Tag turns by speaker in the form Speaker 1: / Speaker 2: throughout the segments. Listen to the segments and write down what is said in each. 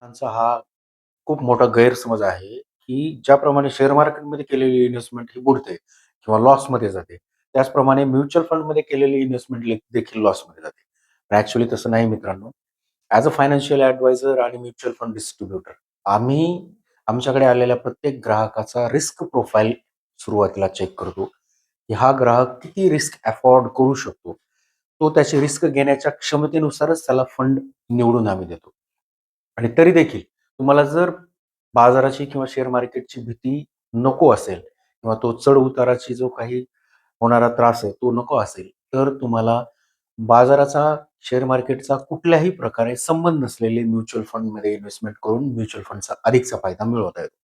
Speaker 1: त्यांचा हा खूप मोठा गैरसमज आहे, की ज्याप्रमाणे शेअर मार्केटमध्ये केलेली इन्व्हेस्टमेंट ही बुडते किंवा लॉसमध्ये जाते. त्याचप्रमाणे म्युच्युअल फंडमध्ये केलेली इन्व्हेस्टमेंट देखील लॉसमध्ये जाते. पण ॲक्चुअली तसं नाही मित्रांनो. ॲज अ फायनान्शियल ॲडवायझर आणि म्युच्युअल फंड डिस्ट्रिब्युटर आम्ही आमच्याकडे आलेल्या प्रत्येक ग्राहकाचा रिस्क प्रोफाइल सुरुवातीला चेक करतो, की हा ग्राहक किती रिस्क अफोर्ड करू शकतो. तो त्याची रिस्क घेण्याच्या क्षमतेनुसारच त्याला फंड निवडून आम्ही देतो. आणि तरी देखील तुम्हाला जर बाजाराची किंवा शेअर मार्केटची भीती नको असेल किंवा तो चढ-उताराची जो काही होणारा त्रास आहे, तो नको असेल, तर तुम्हाला बाजाराचा, शेअर मार्केटचा कुठल्याही प्रकारे संबंध नसलेले म्युच्युअल फंडमध्ये इन्व्हेस्टमेंट करून म्युच्युअल फंडचा अधिकचा फायदा मिळवता येतो.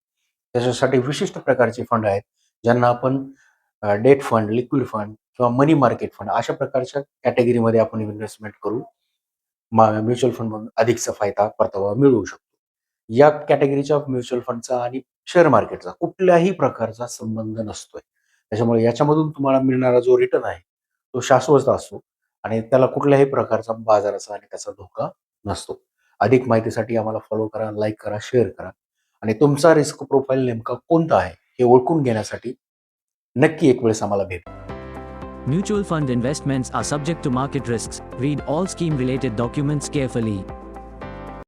Speaker 1: त्याच्यासाठी विशिष्ट प्रकारचे फंड आहेत, ज्यांना आपण डेट फंड, लिक्विड फंड किंवा मनी मार्केट फंड अशा प्रकारच्या कॅटेगरीमध्ये आपण इन्व्हेस्टमेंट करू म्युच्युअल फंडमधून अधिकचा फायदा, परतावा मिळवू शकतो. या कॅटेगरीच्या म्युच्युअल फंडचा आणि शेअर मार्केटचा कुठल्याही प्रकारचा संबंध नसतोय. त्याच्यामुळे याच्यामधून तुम्हाला मिळणारा जो रिटर्न आहे, तो शाश्वत असतो आणि त्याला कुठल्याही प्रकारचा बाजाराचा आणि त्याचा धोका नसतो. अधिक माहितीसाठी आम्हाला फॉलो करा, लाईक करा, शेअर करा आणि तुमचा रिस्क प्रोफाइल नेमका कोणता आहे, हे ओळखून घेण्यासाठी नक्की एक वेळेस आम्हाला भेटा.
Speaker 2: Mutual fund investments are subject to market risks. Read all scheme related documents carefully.